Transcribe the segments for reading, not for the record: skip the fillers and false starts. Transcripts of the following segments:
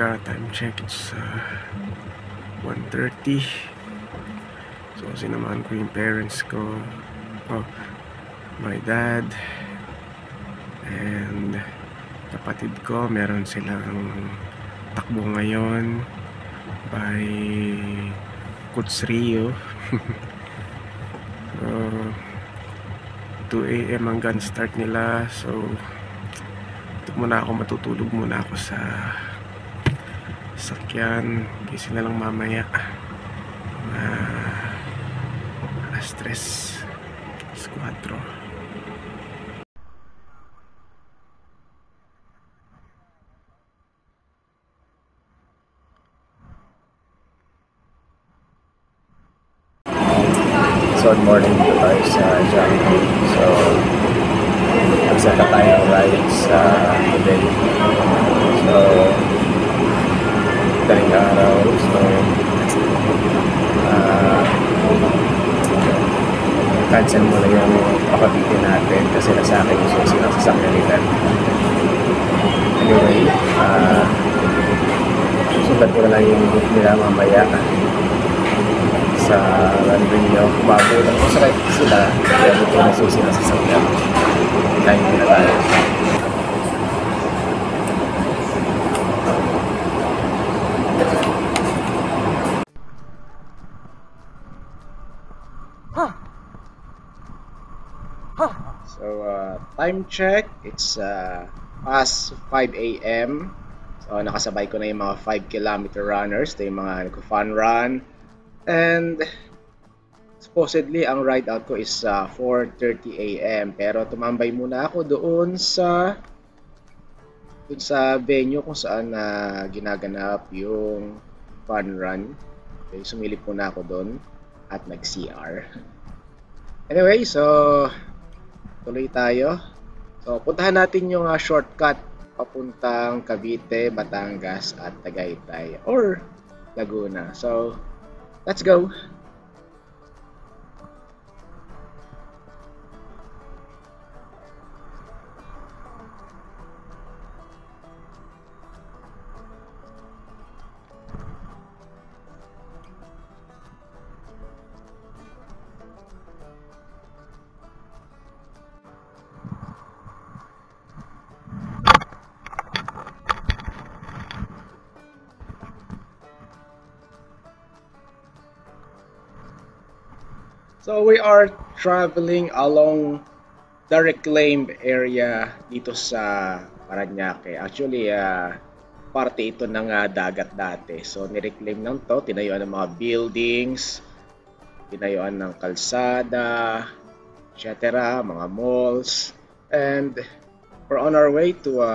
umaga. Time check, it's 1:30. So sinamahan ko yung parents ko, my dad and kapatid ko. Meron silang takbo ngayon by Kutsrio. 2 AM hanggang start nila. So ito muna ako, matutulog muna ako sa sakyan. Gising na lang mamaya. Alas 3:04. So, good morning dito tayo sa Jollibee. So, nagsaka tayo ng ride sa today. So, daling araw. So, cancel muna yung pakabitin natin kasi nasa akin yung susi ng sasakyan nila. Anyway, susundan ko na lang yung book nila mamaya sa Landrillo. Bago lang ko sa sila, kaya dito na susi ng sasakyan. Kain muna tayo. So, time check, it's past 5 AM. So, nakasabay ko na yung mga 5-kilometer runners, ito yung mga nagko-fun run. And supposedly, ang ride out ko is 4:30 AM. Pero tumambay muna ako doon sa venue kung saan ginaganap yung fun run. Okay, sumilip muna ako doon at nag-CR. Anyway, so tuloy tayo. So puntahan natin yung shortcut papuntang Cavite, Batangas at Tagaytay or Laguna. So let's go. So we are traveling along the reclaimed area dito sa Parañaque. Actually, parte ito ng dagat dati. So nireclaim lang to, tinayuan ng mga buildings, tinayuan ng kalsada, etc., mga malls. And we're on our way to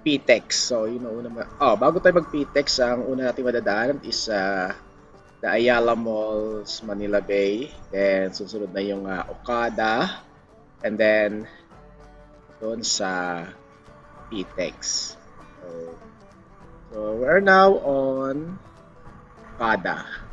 PTEX. So bago tayo mag-PTEX, ang una natin madadaanan is the Ayala Malls, Manila Bay. Then susunod na yung Okada. And then doon sa PTEX. So we're now on Okada.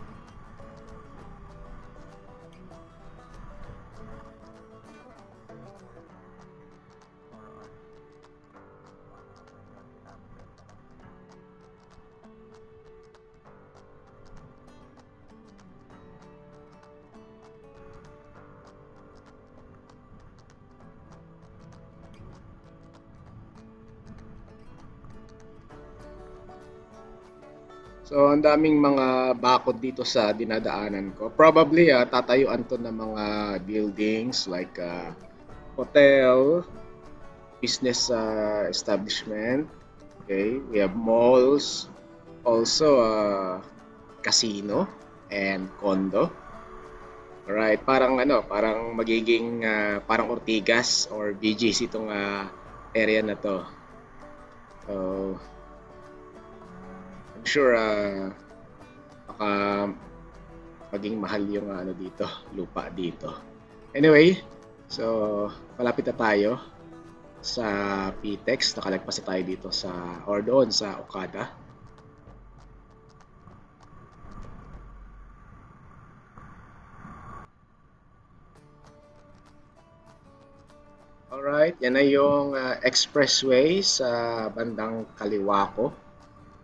So, ang daming mga bakod dito sa dinadaanan ko. Probably, tatayuan to ng mga buildings like hotel, business establishment. Okay, we have malls, also casino and condo. Alright, parang magiging parang Ortigas or BGC itong area na to. So, sure baka maging mahal yung dito, lupa dito. Anyway, so malapit na tayo sa PTEX. Nakalagpas na tayo dito doon sa Okada. Alright, yan na yung expressway sa bandang kaliwa ko.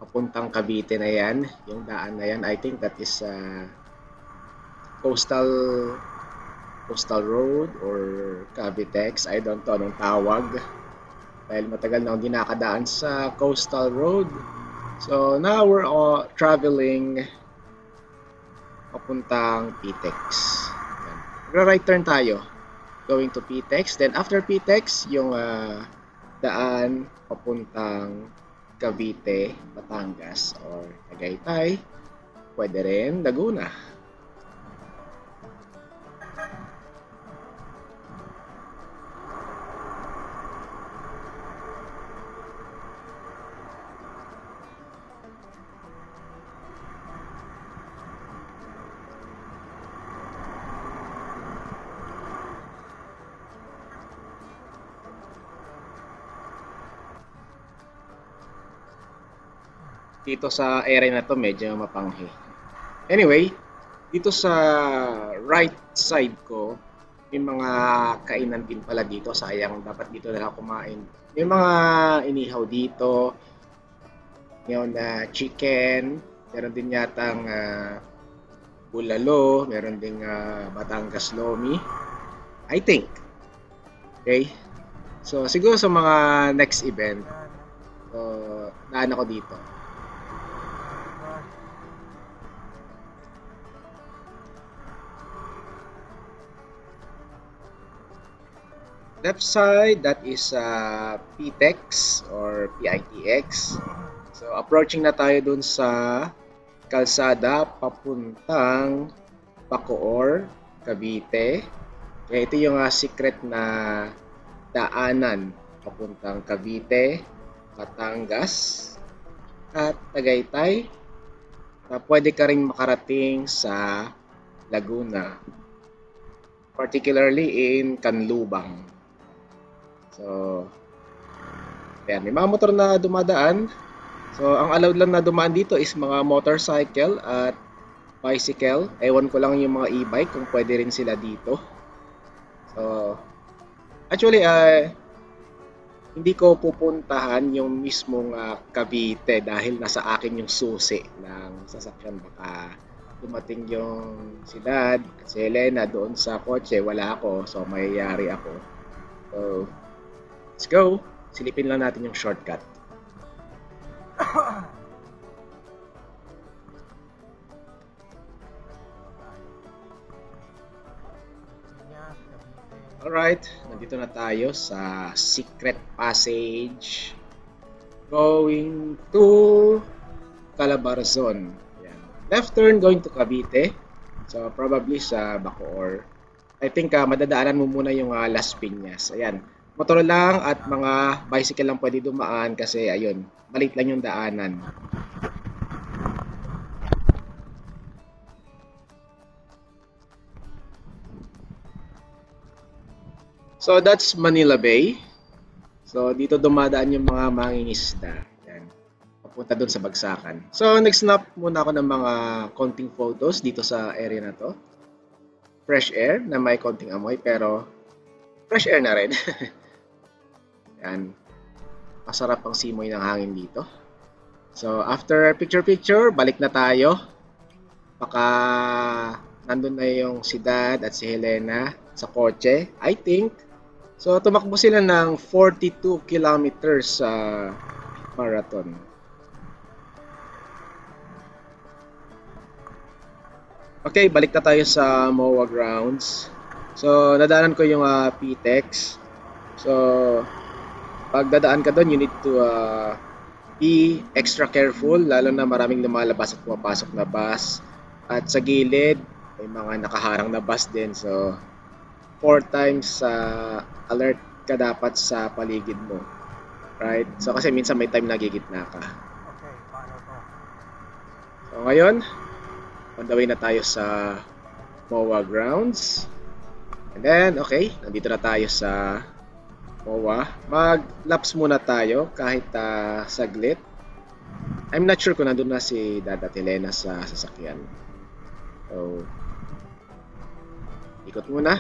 Papuntang Cavite na yan. Yung daan na yan, I think that is coastal road or Cavitex. I don't know anong tawag. Dahil matagal na akong dinakadaan sa coastal road. So now we're all traveling papuntang Pitex. Magra-right turn tayo. Going to Pitex. Then after Pitex, yung daan papuntang Cavite, Batangas, or Tagaytay. Pwede rin Laguna. Dito sa area na to medyo mapanghi. Anyway, dito sa right side ko, may mga kainan din pala dito. Sayang, dapat dito na lang kumain. May mga inihaw dito. Ngayon na chicken. Meron din yatang bulalo. Meron din Batangas Lomi. I think. Okay? So, siguro sa mga next event, daan ako dito. Left side, that is Pitex or PITX. So, approaching na tayo dun sa kalsada papuntang Bacoor, Cavite. Kaya ito yung secret na daanan papuntang Cavite, Batangas, at Tagaytay. Pwede ka rin makarating sa Laguna, particularly in Canlubang. So, ayan, may mga motor na dumadaan. So, ang allowed lang na dumaan dito is mga motorcycle at bicycle. Ewan ko lang yung mga e-bike kung pwede rin sila dito. So, actually, hindi ko pupuntahan yung mismong Cavite dahil nasa akin yung susi ng sasakyan. Baka dumating yung si Dad at si Helena doon sa kotse, wala ako. So, mayayari ako. So, let's go. Silipin lang natin yung shortcut. Alright, nandito na tayo sa Secret Passage going to Calabarzon. Ayan. Left turn going to Cavite. So probably sa Bacoor. I think madadaanan mo muna yung Las Piñas. Ayan. Motor lang at mga bicycle lang pwede dumaan kasi ayun, maliit lang yung daanan. So that's Manila Bay. So dito dumadaan yung mga mangingisda. Yan. Papunta doon sa Bagsakan. So nag-snap muna ako ng mga konting photos dito sa area na to. Fresh air na may konting amoy pero fresh air na rin. Yan. Masarap ang simoy ng hangin dito. So after picture, balik na tayo. Baka nandun na yung si Dad at si Helena sa kotse, I think. So, tumakbo sila ng 42 kilometers sa marathon. Okay, balik na tayo sa MOA grounds. So, nadaanan ko yung Pitex. So, pag dadaan ka doon, you need to be extra careful, lalo na maraming lumalabas at pumapasok na bus. At sa gilid, may mga nakaharang na bus din. So, 4 times alert ka dapat sa paligid mo. Right? So, kasi minsan may time nagigitna ka. Okay, paano to? So, ngayon, on the way na tayo sa MOA grounds. And then, okay, nandito na tayo sa MOA. Mag-laps muna tayo kahit saglit. I'm not sure kung nandun na si Dad at Helena sa sasakyan. So, ikot muna.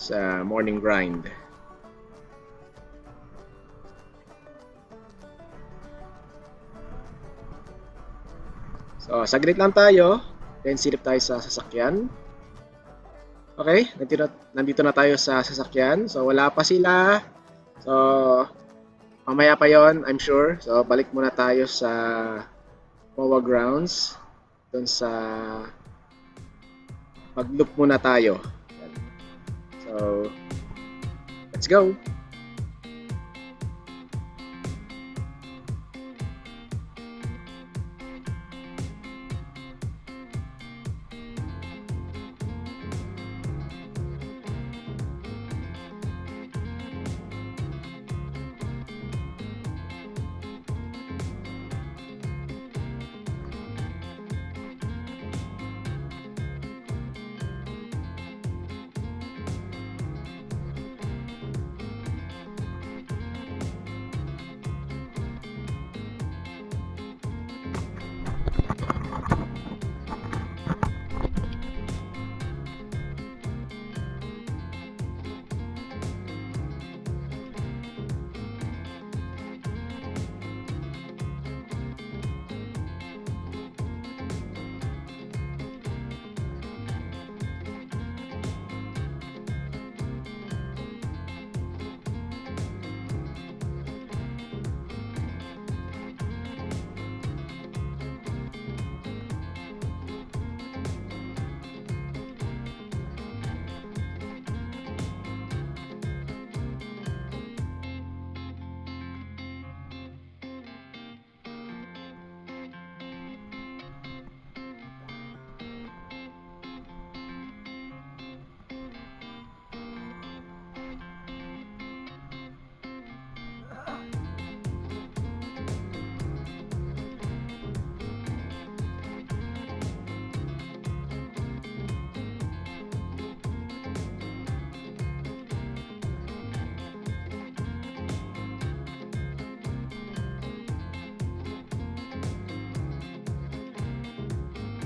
sa morning grind. So, saglit lang tayo. Then, silip tayo sa sasakyan. Okay, nandito na tayo sa sasakyan. So, wala pa sila. So, mamaya pa yon, I'm sure. So, balik muna tayo sa MOA grounds. Doon sa mag-loop muna tayo. So, let's go!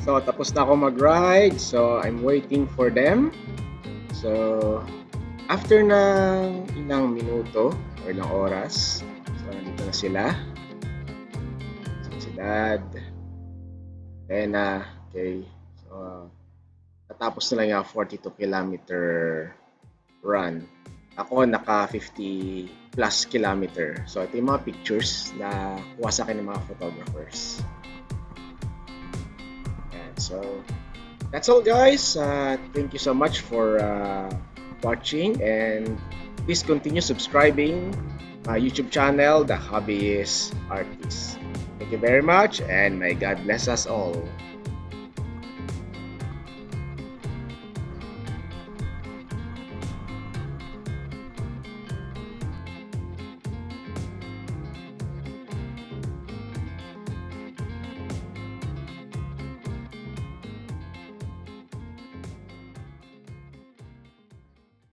So, tapos na ako mag-ride. So, I'm waiting for them. So, after ng ilang minuto or ilang oras, so, nandito na sila. So, si Dad. Then, okay. So, natapos na lang yung 42-kilometer run. Ako, naka 50 plus kilometer. So, ito yung mga pictures na kuha sa akin ng mga photographers. So that's all, guys. Thank you so much for watching, and please continue subscribing my YouTube channel, The Hobbyist Artist. Thank you very much, and may God bless us all.